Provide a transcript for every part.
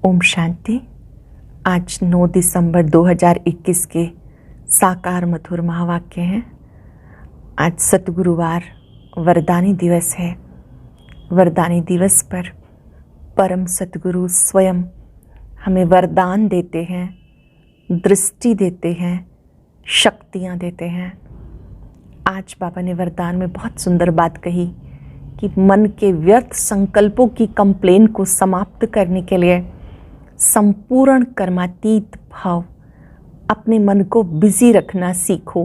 ओम शांति। आज 9 दिसंबर 2021 के साकार मधुर महावाक्य हैं। आज सतगुरुवार वरदानी दिवस है। वरदानी दिवस पर परम सतगुरु स्वयं हमें वरदान देते हैं, दृष्टि देते हैं, शक्तियाँ देते हैं। आज बाबा ने वरदान में बहुत सुंदर बात कही कि मन के व्यर्थ संकल्पों की कंप्लेन को समाप्त करने के लिए संपूर्ण कर्मातीत भाव, अपने मन को बिजी रखना सीखो।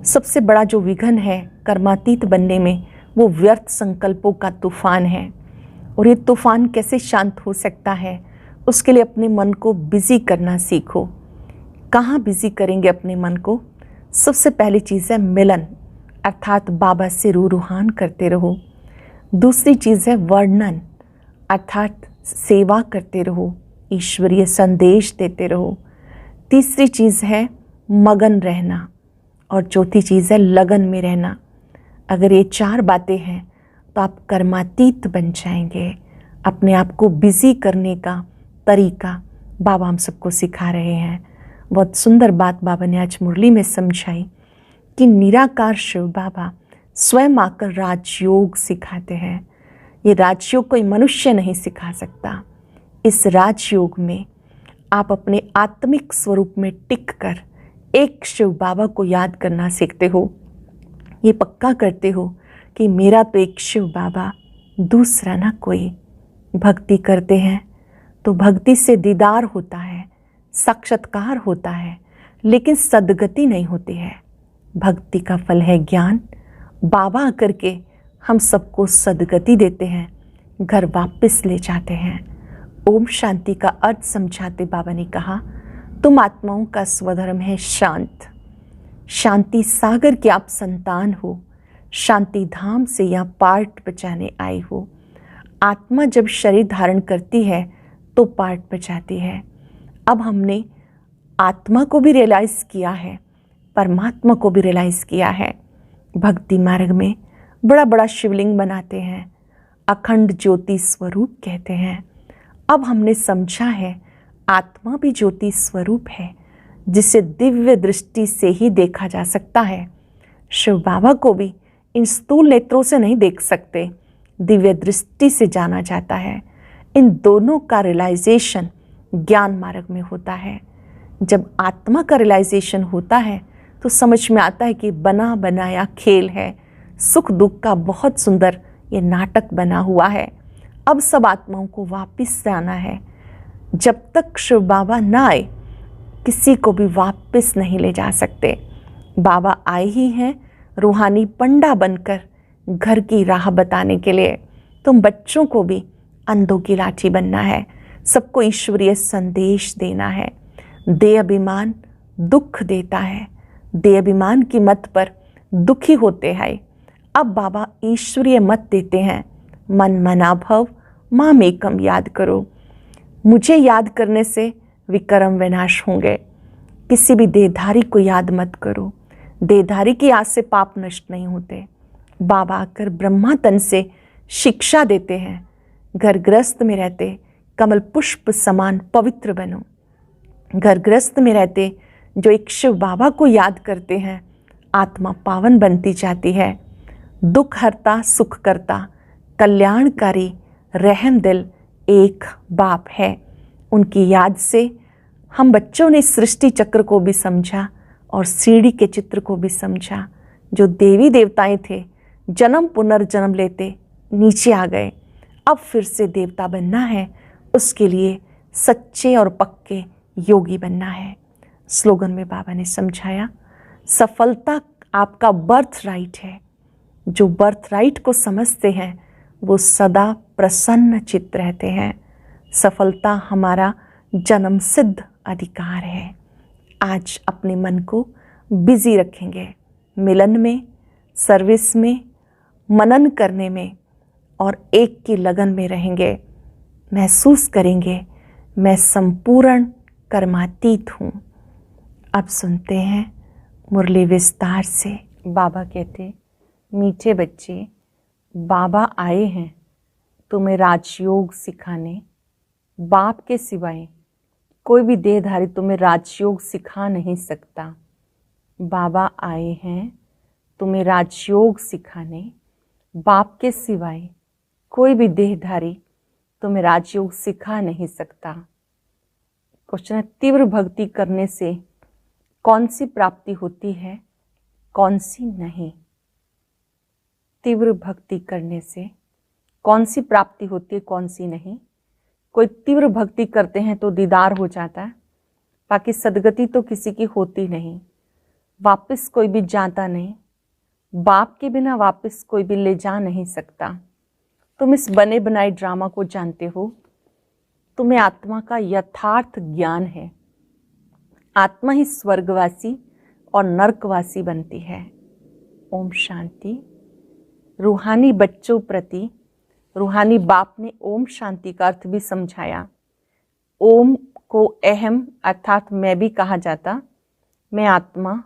सबसे बड़ा जो विघ्न है कर्मातीत बनने में, वो व्यर्थ संकल्पों का तूफान है। और ये तूफान कैसे शांत हो सकता है, उसके लिए अपने मन को बिजी करना सीखो। कहाँ बिजी करेंगे अपने मन को? सबसे पहली चीज़ है मिलन, अर्थात बाबा से रूहान करते रहो। दूसरी चीज़ है वर्णन, अर्थात सेवा करते रहो, ईश्वरीय संदेश देते रहो। तीसरी चीज़ है मगन रहना, और चौथी चीज़ है लगन में रहना। अगर ये 4 बातें हैं तो आप कर्मातीत बन जाएंगे। अपने आप को बिजी करने का तरीका बाबा हम सबको सिखा रहे हैं। बहुत सुंदर बात बाबा ने आज मुरली में समझाई कि निराकार शिव बाबा स्वयं आकर राजयोग सिखाते हैं। ये राजयोग कोई मनुष्य नहीं सिखा सकता। इस राजयोग में आप अपने आत्मिक स्वरूप में टिक कर एक शिव बाबा को याद करना सीखते हो। ये पक्का करते हो कि मेरा तो एक शिव बाबा, दूसरा ना कोई। भक्ति करते हैं तो भक्ति से दीदार होता है, साक्षात्कार होता है, लेकिन सद्गति नहीं होती है। भक्ति का फल है ज्ञान। बाबा आकर के हम सबको सद्गति देते हैं, घर वापस ले जाते हैं। ओम शांति का अर्थ समझाते बाबा ने कहा, तुम आत्माओं का स्वधर्म है शांत। शांति सागर के आप संतान हो। शांति धाम से यहाँ पाठ बजाने आए हो। आत्मा जब शरीर धारण करती है तो पाठ बजाती है। अब हमने आत्मा को भी रियलाइज़ किया है, परमात्मा को भी रियलाइज़ किया है। भक्ति मार्ग में बड़ा बड़ा शिवलिंग बनाते हैं, अखंड ज्योति स्वरूप कहते हैं। अब हमने समझा है आत्मा भी ज्योति स्वरूप है, जिसे दिव्य दृष्टि से ही देखा जा सकता है। शिव बाबा को भी इन स्थूल नेत्रों से नहीं देख सकते, दिव्य दृष्टि से जाना जाता है। इन दोनों का रियलाइजेशन ज्ञान मार्ग में होता है। जब आत्मा का रियलाइजेशन होता है तो समझ में आता है कि बना बनाया खेल है, सुख दुख का बहुत सुंदर ये नाटक बना हुआ है। अब सब आत्माओं को वापस जाना है। जब तक शिव बाबा ना आए किसी को भी वापस नहीं ले जा सकते। बाबा आए ही हैं रूहानी पंडा बनकर घर की राह बताने के लिए। तुम बच्चों को भी अंधों की लाठी बनना है, सबको ईश्वरीय संदेश देना है। देह अभिमान दुख देता है, देह अभिमान की मत पर दुखी होते हैं। अब बाबा ईश्वरीय मत देते हैं, मन मना भव माम एकम याद करो। मुझे याद करने से विक्रम विनाश होंगे। किसी भी देहधारी को याद मत करो। देहधारी की याद से पाप नष्ट नहीं होते। बाबा आकर ब्रह्मा तन से शिक्षा देते हैं, घर गृहस्थ में रहते कमल पुष्प समान पवित्र बनो। घर गृहस्थ में रहते जो एक शिव बाबा को याद करते हैं, आत्मा पावन बनती जाती है। दुख हरता सुख करता कल्याणकारी रहम दिल एक बाप है। उनकी याद से हम बच्चों ने सृष्टि चक्र को भी समझा और सीढ़ी के चित्र को भी समझा। जो देवी देवताएं थे जन्म पुनर्जन्म लेते नीचे आ गए। अब फिर से देवता बनना है, उसके लिए सच्चे और पक्के योगी बनना है। स्लोगन में बाबा ने समझाया, सफलता आपका बर्थ राइट है। जो बर्थ राइट को समझते हैं वो सदा प्रसन्न चित्त रहते हैं। सफलता हमारा जन्म सिद्ध अधिकार है। आज अपने मन को बिजी रखेंगे, मिलन में, सर्विस में, मनन करने में और एक की लगन में रहेंगे। महसूस करेंगे मैं संपूर्ण कर्मातीत हूँ। अब सुनते हैं मुरली विस्तार से। बाबा कहते, मीठे बच्चे, बाबा आए हैं तुम्हें राजयोग सिखाने। बाप के सिवाय कोई भी देहधारी तुम्हें राजयोग सिखा नहीं सकता। बाबा आए हैं तुम्हें राजयोग सिखाने। बाप के सिवाय कोई भी देहधारी तुम्हें राजयोग सिखा नहीं सकता। क्वेश्चन है, तीव्र भक्ति करने से कौन सी प्राप्ति होती है, कौन सी नहीं? तीव्र भक्ति करने से कौन सी प्राप्ति होती है, कौन सी नहीं? कोई तीव्र भक्ति करते हैं तो दीदार हो जाता है, बाकी सदगति तो किसी की होती नहीं। वापस कोई भी जाता नहीं, बाप के बिना वापस कोई भी ले जा नहीं सकता। तुम इस बने बनाए ड्रामा को जानते हो, तुम्हें आत्मा का यथार्थ ज्ञान है। आत्मा ही स्वर्गवासी और नरकवासी बनती है। ओम शांति। रूहानी बच्चों प्रति रूहानी बाप ने ओम शांति का अर्थ भी समझाया। ओम को अहम अर्थात मैं भी कहा जाता। मैं आत्मा,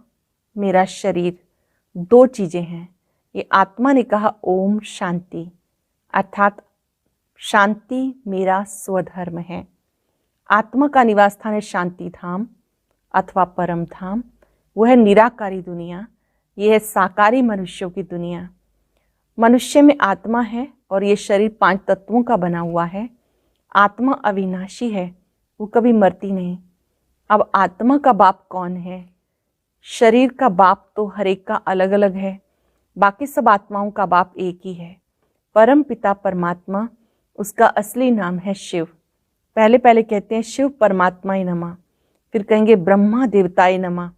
मेरा शरीर, दो चीजें हैं। ये आत्मा ने कहा ओम शांति, अर्थात शांति मेरा स्वधर्म है। आत्मा का निवास स्थान है शांति धाम अथवा परम धाम। वह है निराकारी दुनिया, यह है साकारी मनुष्यों की दुनिया। मनुष्य में आत्मा है और ये शरीर 5 तत्वों का बना हुआ है। आत्मा अविनाशी है, वो कभी मरती नहीं। अब आत्मा का बाप कौन है? शरीर का बाप तो हर एक का अलग अलग है, बाकी सब आत्माओं का बाप एक ही है। परम पिता परमात्मा, उसका असली नाम है शिव। पहले कहते हैं शिव परमात्माय नमः, फिर कहेंगे ब्रह्मा देवताय नमः,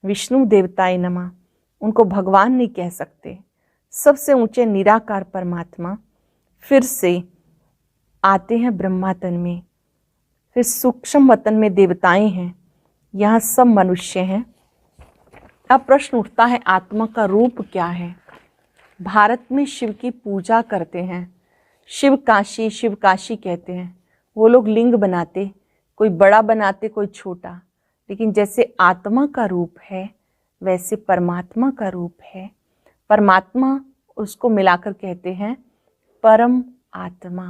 विष्णु देवताय नमः। उनको भगवान नहीं कह सकते। सबसे ऊंचे निराकार परमात्मा फिर से आते हैं ब्रह्मा तन में, फिर सूक्ष्म वतन में देवताएं हैं, यहाँ सब मनुष्य हैं। अब प्रश्न उठता है, आत्मा का रूप क्या है? भारत में शिव की पूजा करते हैं, शिव काशी कहते हैं। वो लोग लिंग बनाते, कोई बड़ा बनाते कोई छोटा, लेकिन जैसे आत्मा का रूप है वैसे परमात्मा का रूप है। परमात्मा उसको मिलाकर कहते हैं परम आत्मा।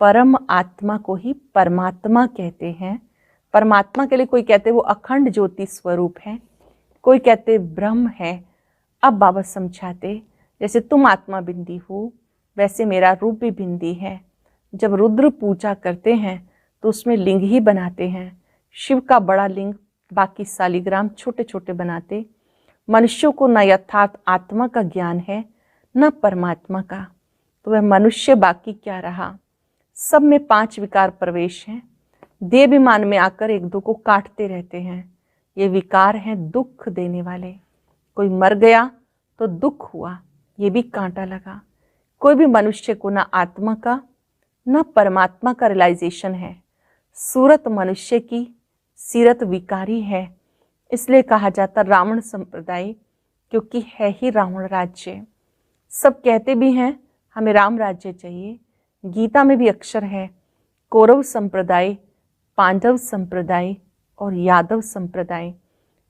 परम आत्मा को ही परमात्मा कहते हैं। परमात्मा के लिए कोई कहते वो अखंड ज्योति स्वरूप है, कोई कहते ब्रह्म है। अब बाबा समझाते, जैसे तुम आत्मा बिंदी हो वैसे मेरा रूप भी बिंदी है। जब रुद्र पूजा करते हैं तो उसमें लिंग ही बनाते हैं। शिव का बड़ा लिंग, बाकी शालिग्राम छोटे छोटे बनाते। मनुष्यों को न यथार्थ आत्मा का ज्ञान है न परमात्मा का, तो वह मनुष्य बाकी क्या रहा। सब में 5 विकार प्रवेश हैं। देहाभिमान में आकर एक दो को काटते रहते हैं। ये विकार हैं दुख देने वाले। कोई मर गया तो दुख हुआ, ये भी कांटा लगा। कोई भी मनुष्य को ना आत्मा का ना परमात्मा का रियलाइजेशन है। सूरत मनुष्य की, सीरत विकारी है। इसलिए कहा जाता रावण संप्रदाय, क्योंकि है ही रावण राज्य। सब कहते भी हैं हमें राम राज्य चाहिए। गीता में भी अक्षर है कौरव संप्रदाय, पांडव संप्रदाय और यादव संप्रदाय।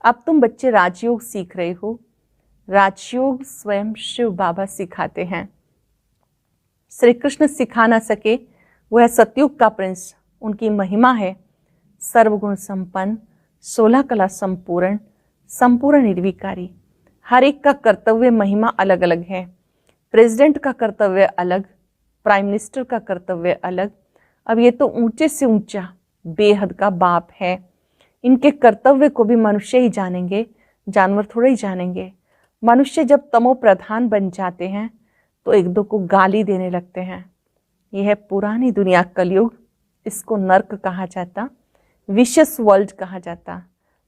अब तुम बच्चे राजयोग सीख रहे हो। राजयोग स्वयं शिव बाबा सिखाते हैं। श्री कृष्ण सिखा ना सके, वह सतयुग का प्रिंस। उनकी महिमा है सर्वगुण संपन्न, 16 कला संपूर्ण, संपूर्ण निर्विकारी। हर एक का कर्तव्य महिमा अलग अलग है। प्रेसिडेंट का कर्तव्य अलग, प्राइम मिनिस्टर का कर्तव्य अलग। अब ये तो ऊंचे से ऊंचा बेहद का बाप है। इनके कर्तव्य को भी मनुष्य ही जानेंगे, जानवर थोड़े ही जानेंगे। मनुष्य जब तमो प्रधान बन जाते हैं तो एक दो को गाली देने लगते हैं। यह है पुरानी दुनिया, कलयुग। इसको नर्क कहा जाता, विशेष वर्ल्ड कहा जाता।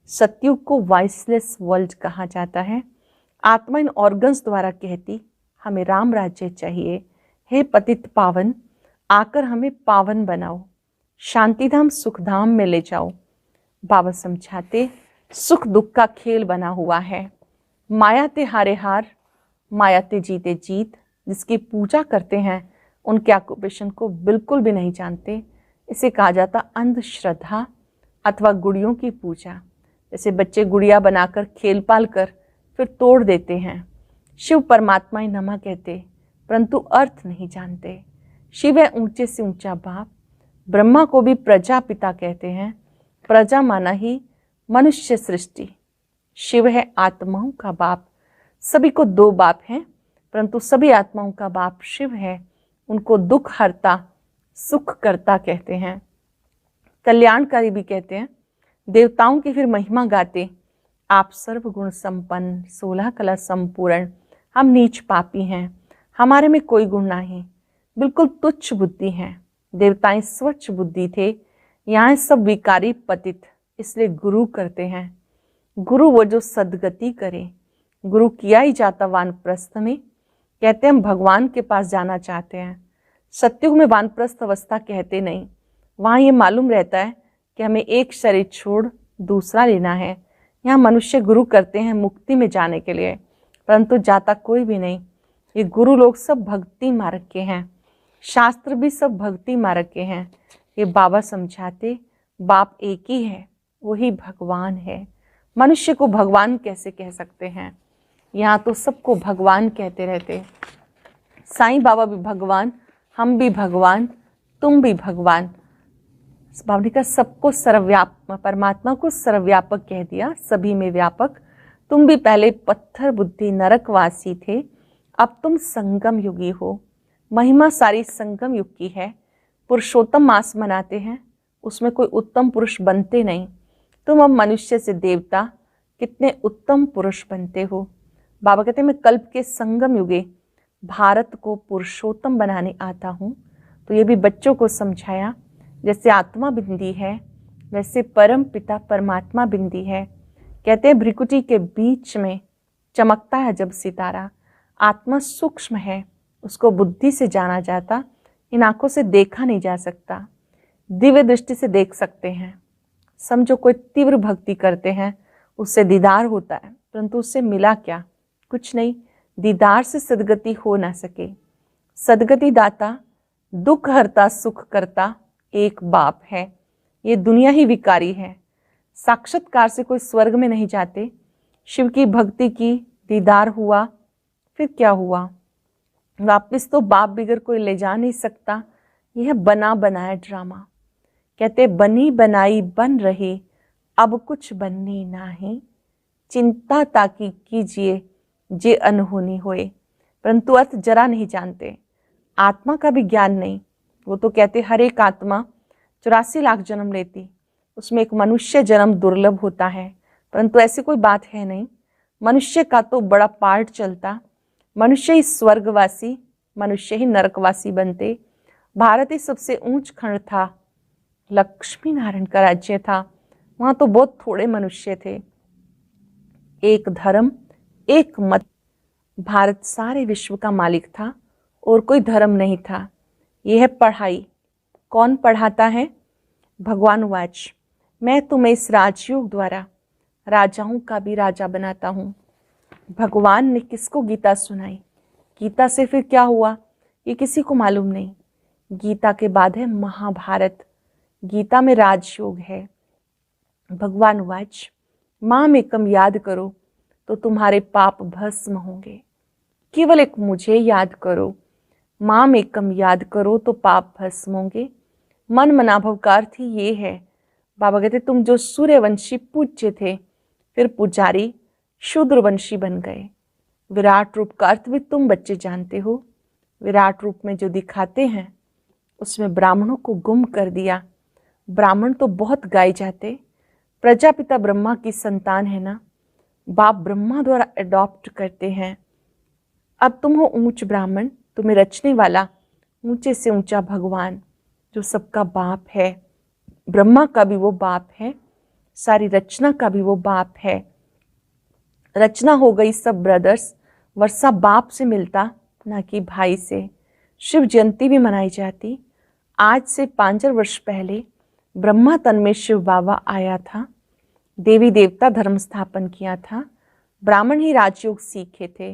सतयुग को वाइसलेस वर्ल्ड कहा जाता है। आत्मा इन ऑर्गन्स द्वारा कहती हमें राम राज्य चाहिए। हे पतित पावन, आकर हमें पावन बनाओ, शांतिधाम सुखधाम में ले जाओ। बाबा समझाते सुख दुख का खेल बना हुआ है। माया ते हारे हार, माया ते जीते जीत। जिसकी पूजा करते हैं उनके ऑक्यूपेशन को बिल्कुल भी नहीं जानते। इसे कहा जाता अंधश्रद्धा अथवा गुड़ियों की पूजा। जैसे बच्चे गुड़िया बनाकर खेल पाल कर फिर तोड़ देते हैं। शिव परमात्मा ही नमः कहते, परंतु अर्थ नहीं जानते। शिव है ऊंचे से ऊंचा बाप, ब्रह्मा को भी प्रजापिता कहते हैं। प्रजा माना ही मनुष्य सृष्टि। शिव है आत्माओं का बाप। सभी को दो बाप हैं, परंतु सभी आत्माओं का बाप शिव है। उनको दुख हरता सुख करता कहते हैं, कल्याणकारी भी कहते हैं। देवताओं की फिर महिमा गाते, आप सर्वगुण संपन्न 16 कला संपूर्ण, हम नीच पापी हैं, हमारे में कोई गुण नहीं, बिल्कुल तुच्छ बुद्धि हैं। देवताएं स्वच्छ बुद्धि थे, यहाँ सब विकारी पतित, इसलिए गुरु करते हैं। गुरु वो जो सदगति करे। गुरु किया ही जाता वानप्रस्थ में। कहते हम भगवान के पास जाना चाहते हैं। सत्युग में वानप्रस्थ अवस्था कहते नहीं, वहाँ ये मालूम रहता है कि हमें एक शरीर छोड़ दूसरा लेना है। यहाँ मनुष्य गुरु करते हैं मुक्ति में जाने के लिए, परंतु जाता कोई भी नहीं। ये गुरु लोग सब भक्ति मार्ग के हैं, शास्त्र भी सब भक्ति मार्ग के हैं। ये बाबा समझाते, बाप एक ही है, वही भगवान है। मनुष्य को भगवान कैसे कह सकते हैं? यहाँ तो सबको भगवान कहते रहते। साईं बाबा भी भगवान, हम भी भगवान, तुम भी भगवान। बाबा ने कहा सबको सर्वव्यापक, परमात्मा को सर्वव्यापक कह दिया, सभी में व्यापक। तुम भी पहले पत्थर बुद्धि नरकवासी थे, अब तुम संगम युगी हो। महिमा सारी संगम युग की है। पुरुषोत्तम मास मनाते हैं, उसमें कोई उत्तम पुरुष बनते नहीं। तुम अब मनुष्य से देवता कितने उत्तम पुरुष बनते हो। बाबा कहते हैं मैं कल्प के संगम युगे भारत को पुरुषोत्तम बनाने आता हूँ। तो ये भी बच्चों को समझाया, जैसे आत्मा बिंदी है वैसे परम पिता परमात्मा बिंदी है। कहते हैं भ्रिकुटी के बीच में चमकता है जब सितारा। आत्मा सूक्ष्म है, उसको बुद्धि से जाना जाता, इन आंखों से देखा नहीं जा सकता। दिव्य दृष्टि से देख सकते हैं। समझो कोई तीव्र भक्ति करते हैं, उससे दीदार होता है, परंतु उससे मिला क्या? कुछ नहीं। दीदार से सदगति हो ना सके। सदगति दाता दुख हरता सुख करता एक बाप है। ये दुनिया ही विकारी है। साक्षात्कार से कोई स्वर्ग में नहीं जाते। शिव की भक्ति की, दीदार हुआ, फिर क्या हुआ? वापिस तो बाप बिगर कोई ले जा नहीं सकता। यह बना बनाया ड्रामा। कहते बनी बनाई बन रही, अब कुछ बननी नाही। चिंता ताकि कीजिए जे अनहोनी होए। परंतु अर्थ जरा नहीं जानते। आत्मा का भी ज्ञान नहीं। वो तो कहते हर एक आत्मा 84 लाख जन्म लेती, उसमें एक मनुष्य जन्म दुर्लभ होता है, परंतु ऐसी कोई बात है नहीं। मनुष्य का तो बड़ा पार्ट चलता। मनुष्य ही स्वर्गवासी, मनुष्य ही नरकवासी बनते। भारत ही सबसे ऊंच खंड था, लक्ष्मी नारायण का राज्य था, वहां तो बहुत थोड़े मनुष्य थे। एक धर्म एक मत। भारत सारे विश्व का मालिक था और कोई धर्म नहीं था। यह है पढ़ाई। कौन पढ़ाता है? भगवान वाच, मैं तुम्हें इस राजयोग द्वारा राजाओं का भी राजा बनाता हूँ। भगवान ने किसको गीता सुनाई? गीता से फिर क्या हुआ ये किसी को मालूम नहीं। गीता के बाद है महाभारत। गीता में राजयोग है। भगवान वाच, माम एकम याद करो तो तुम्हारे पाप भस्म होंगे। केवल एक मुझे याद करो, माम एकम याद करो तो पाप भस्म होंगे। मन मनाभव का अर्थ ही ये है। बाबा कहते तुम जो सूर्यवंशी पूज्य थे, फिर पुजारी शूद्रवंशी बन गए। विराट रूप का अर्थ भी तुम बच्चे जानते हो। विराट रूप में जो दिखाते हैं उसमें ब्राह्मणों को गुम कर दिया। ब्राह्मण तो बहुत गाए जाते। प्रजापिता ब्रह्मा की संतान है ना, बाप ब्रह्मा द्वारा अडॉप्ट करते हैं। अब तुम हो ऊंच ब्राह्मण, तुम्हें रचने वाला ऊंचे से ऊंचा भगवान जो सबका बाप है। ब्रह्मा का भी वो बाप है, सारी रचना का भी वो बाप है। रचना हो गई सब ब्रदर्स, वर्षा बाप से मिलता ना कि भाई से। शिव जयंती भी मनाई जाती। आज से 5 वर्ष पहले ब्रह्मा तन में शिव बाबा आया था। देवी देवता धर्म स्थापन किया था। ब्राह्मण ही राजयोग सीखे थे,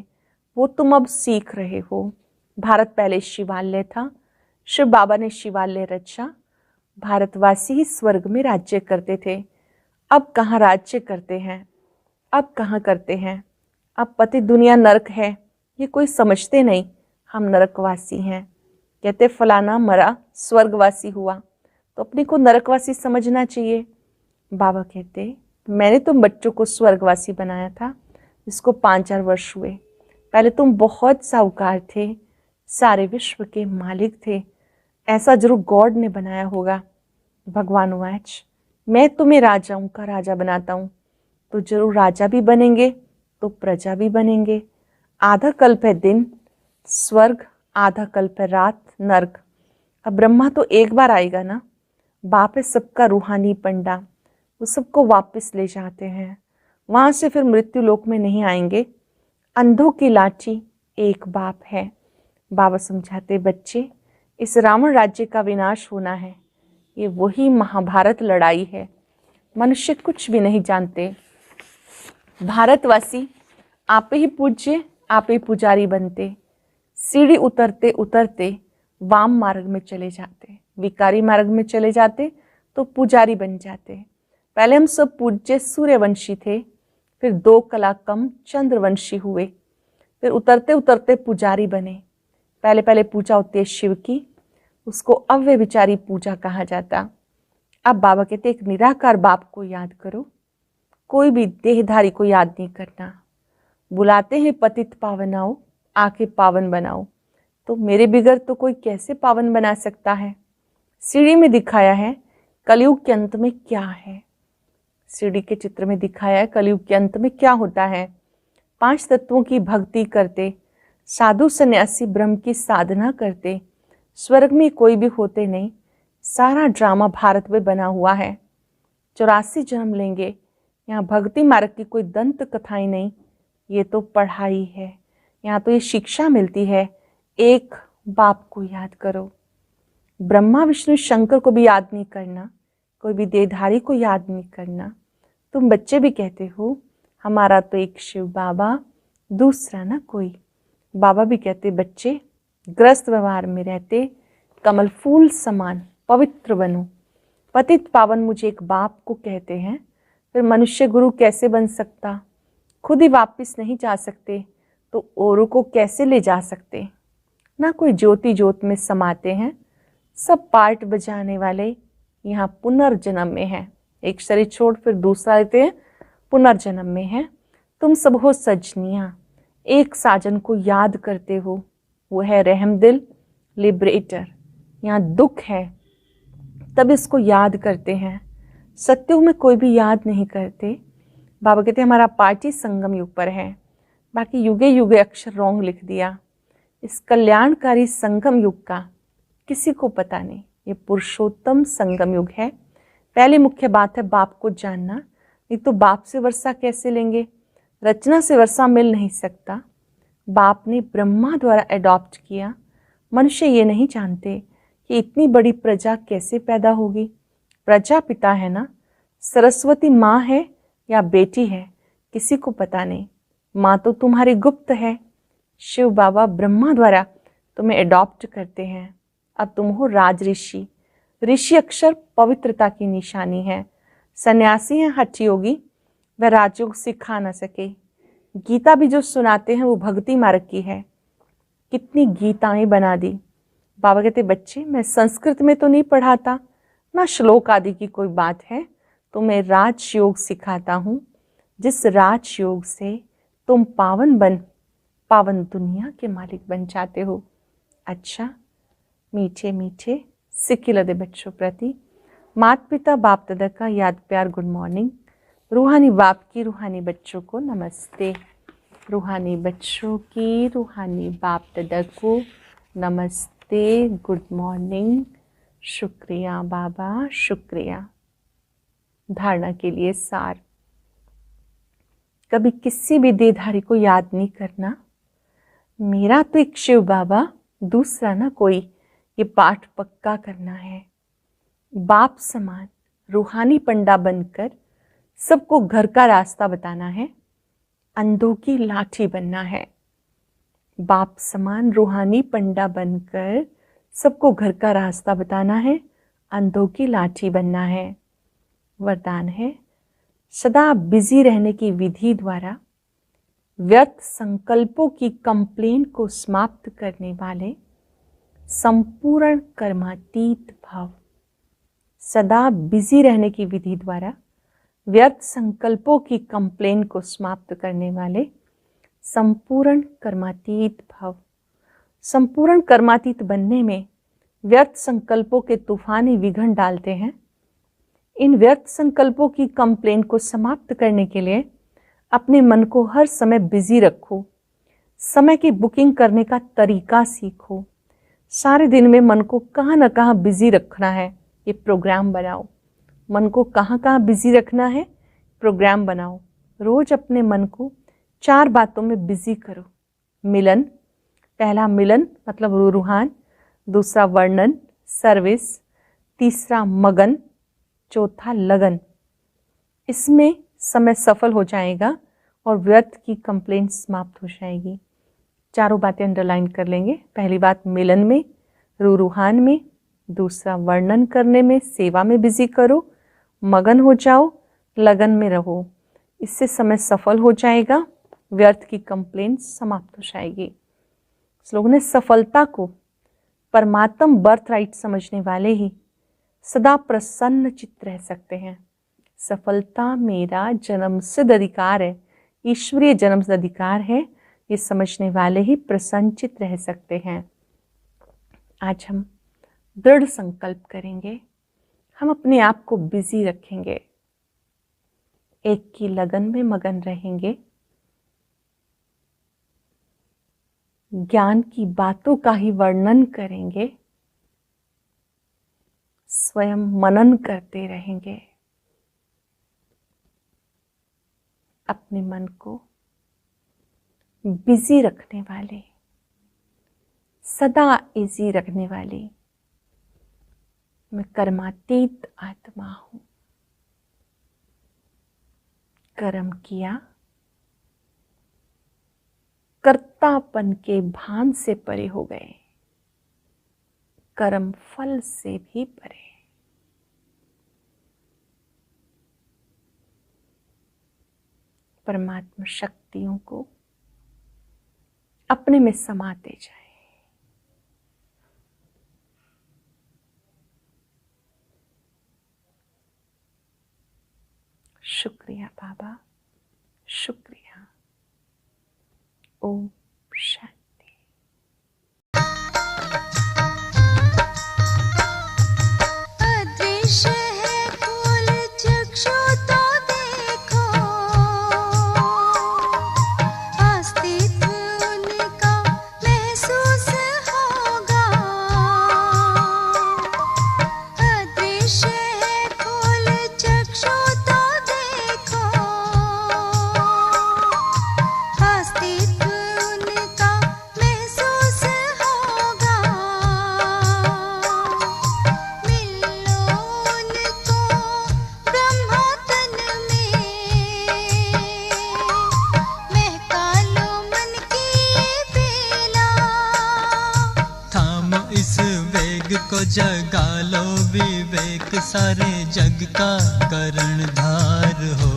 वो तुम अब सीख रहे हो। भारत पहले शिवालय था, शिव बाबा ने शिवालय रचा। भारतवासी ही स्वर्ग में राज्य करते थे। अब कहाँ राज्य करते हैं? अब कहाँ करते हैं? अब पति दुनिया नरक है, ये कोई समझते नहीं। हम नरकवासी हैं। कहते फलाना मरा स्वर्गवासी हुआ, तो अपने को नरकवासी समझना चाहिए। बाबा कहते मैंने तुम बच्चों को स्वर्गवासी बनाया था, जिसको 5-4 वर्ष हुए। पहले तुम बहुत साहूकार थे, सारे विश्व के मालिक थे, ऐसा जरूर गॉड ने बनाया होगा। भगवान वाच, मैं तुम्हें राजाओं का राजा बनाता हूँ, तो जरूर राजा भी बनेंगे तो प्रजा भी बनेंगे। आधा कल्प है दिन स्वर्ग, आधा कल्प है रात नर्क। अब ब्रह्मा तो एक बार आएगा ना। बाप है सबका रूहानी पंडा, वो सबको वापस ले जाते हैं, वहां से फिर मृत्यु लोक में नहीं आएंगे। अंधों की लाठी एक बाप है। बाबा समझाते बच्चे, इस रावण राज्य का विनाश होना है, ये वही महाभारत लड़ाई है। मनुष्य कुछ भी नहीं जानते। भारतवासी आप ही पूज्य, आप ही पुजारी बनते। सीढ़ी उतरते उतरते वाम मार्ग में चले जाते, विकारी मार्ग में चले जाते तो पुजारी बन जाते। पहले हम सब पूज्य सूर्यवंशी थे, फिर 2 कला कम चंद्रवंशी हुए, फिर उतरते उतरते पुजारी बने। पहले पहले पूजा होती है शिव की, उसको अव्यभिचारी पूजा कहा जाता। अब बाबा कहते एक निराकार बाप को याद करो, कोई भी देहधारी को याद नहीं करना। बुलाते हैं पतित पावनाओ, आके पावन बनाओ। तो मेरे बिगड़ तो कोई कैसे पावन बना सकता है। सीढ़ी में दिखाया है कलयुग के अंत में क्या है। सीढ़ी के चित्र में दिखाया है कलयुग के अंत में क्या होता है। 5 तत्वों की भक्ति करते, साधु सन्यासी ब्रह्म की साधना करते, स्वर्ग में कोई भी होते नहीं। सारा ड्रामा भारत में बना हुआ है। 84 जन्म लेंगे। यहाँ भक्ति मार्ग की कोई दंत कथाएं नहीं, ये तो पढ़ाई है। यहाँ तो ये शिक्षा मिलती है, एक बाप को याद करो। ब्रह्मा विष्णु शंकर को भी याद नहीं करना, कोई भी देहधारी को याद नहीं करना। तुम बच्चे भी कहते हो हमारा तो एक शिव बाबा, दूसरा ना कोई। बाबा भी कहते बच्चे ग्रस्त व्यवहार में रहते कमल फूल समान पवित्र बनो। पतित पावन मुझे एक बाप को कहते हैं, फिर मनुष्य गुरु कैसे बन सकता। खुद ही वापिस नहीं जा सकते तो औरों को कैसे ले जा सकते। ना कोई ज्योति ज्योत में समाते हैं, सब पार्ट बजाने वाले यहाँ पुनर्जन्म में हैं। एक शरीर छोड़ फिर दूसरा लेते हैं, पुनर्जन्म में है। तुम सब हो सजनियाँ, एक साजन को याद करते हो, वो है रहमदिल लिबरेटर। यहाँ दुख है तब इसको याद करते हैं, सत्युग में कोई भी याद नहीं करते। बाबा कहते हमारा पार्टी संगम युग पर है, बाकी युगे युगे अक्षर रॉन्ग लिख दिया। इस कल्याणकारी संगम युग का किसी को पता नहीं, ये पुरुषोत्तम संगम युग है। पहली मुख्य बात है बाप को जानना, नहीं तो बाप से वर्षा कैसे लेंगे। रचना से वर्षा मिल नहीं सकता। बाप ने ब्रह्मा द्वारा एडॉप्ट किया। मनुष्य ये नहीं जानते कि इतनी बड़ी प्रजा कैसे पैदा होगी। प्रजा पिता है ना, सरस्वती माँ है या बेटी है, किसी को पता नहीं। माँ तो तुम्हारी गुप्त है। शिव बाबा ब्रह्मा द्वारा तुम्हें एडॉप्ट करते हैं। अब तुम हो राज ऋषि। ऋषि अक्षर पवित्रता की निशानी है। सन्यासी हैं हठ योगी, वह राजयोग सिखा न सके। गीता भी जो सुनाते हैं वो भक्ति मार्ग की है। कितनी गीताएं बना दी। बाबा कहते बच्चे मैं संस्कृत में तो नहीं पढ़ाता, ना श्लोक आदि की कोई बात है, तो मैं राजयोग सिखाता हूँ, जिस राजयोग से तुम पावन दुनिया के मालिक बन जाते हो। अच्छा, मीठे मीठे सिक्किलदे बच्चों प्रति माता पिता बाप दादा का याद प्यार गुड मॉर्निंग। रूहानी बाप की रूहानी बच्चों को नमस्ते। रूहानी बच्चों की रूहानी बाप दादा को नमस्ते, गुड मॉर्निंग। शुक्रिया बाबा, शुक्रिया। धारणा के लिए सार, कभी किसी भी देहधारी को याद नहीं करना। मेरा तो एक शिव बाबा, दूसरा ना कोई, ये पाठ पक्का करना है। बाप समान रूहानी पंडा बनकर सबको घर का रास्ता बताना है, अंधों की लाठी बनना है। बाप समान रूहानी पंडा बनकर सबको घर का रास्ता बताना है, अंधों की लाठी बनना है। वरदान है सदा बिजी रहने की विधि द्वारा व्यर्थ संकल्पों की कंप्लेन को समाप्त करने वाले संपूर्ण कर्मातीत भाव सदा बिजी रहने की विधि द्वारा व्यर्थ संकल्पों की कंप्लेन को समाप्त करने वाले संपूर्ण कर्मातीत भव। संपूर्ण कर्मातीत बनने में व्यर्थ संकल्पों के तूफानी विघ्न डालते हैं। इन व्यर्थ संकल्पों की कंप्लेन को समाप्त करने के लिए अपने मन को हर समय बिजी रखो। समय की बुकिंग करने का तरीका सीखो। सारे दिन में मन को कहाँ न कहाँ बिजी रखना है, ये प्रोग्राम बनाओ। मन को कहाँ कहाँ बिजी रखना है, प्रोग्राम बनाओ। रोज अपने मन को 4 बातों में बिजी करो। मिलन, पहला मिलन मतलब रूहान, दूसरा वर्णन सर्विस, तीसरा मगन, चौथा लगन। इसमें समय सफल हो जाएगा और व्यर्थ की कंप्लेंट समाप्त हो जाएगी। 4 बातें अंडरलाइन कर लेंगे। पहली बात मिलन में, रूहान में, दूसरा वर्णन करने में, सेवा में बिजी करो, मगन हो जाओ, लगन में रहो। इससे समय सफल हो जाएगा, व्यर्थ की कंप्लेंट समाप्त हो जाएगी। इस लोगों ने सफलता को परमात्म बर्थ राइट समझने वाले ही सदा प्रसन्न चित्त रह सकते हैं। सफलता मेरा जन्मसिद्ध अधिकार है, ईश्वरीय जन्मसिद्ध अधिकार है, ये समझने वाले ही प्रसन्नचित रह सकते हैं। आज हम दृढ़ संकल्प करेंगे, हम अपने आप को बिजी रखेंगे, एक की लगन में मगन रहेंगे, ज्ञान की बातों का ही वर्णन करेंगे, स्वयं मनन करते रहेंगे, अपने मन को बिजी रखने वाले, सदा इजी रखने वाली मैं कर्मातीत आत्मा हूं। कर्म किया, कर्तापन के भान से परे हो गए, कर्म फल से भी परे। परमात्मा शक्तियों को अपने में समाते जाए। शुक्रिया बाबा, शुक्रिया। ओम शांति। अदृश्य है फूल चक्षु तो देखो, अस्तित्व उनका महसूस होगा। अदृश्य है फूल चक्षु तो देखो, अस्तित्व उनका महसूस होगा। मिलो उनको ब्रह्मोतन में, महका लो मन की बेला। थामो इस वेग को, जगा लो विवेक, सारे जग का कर्णधार हो।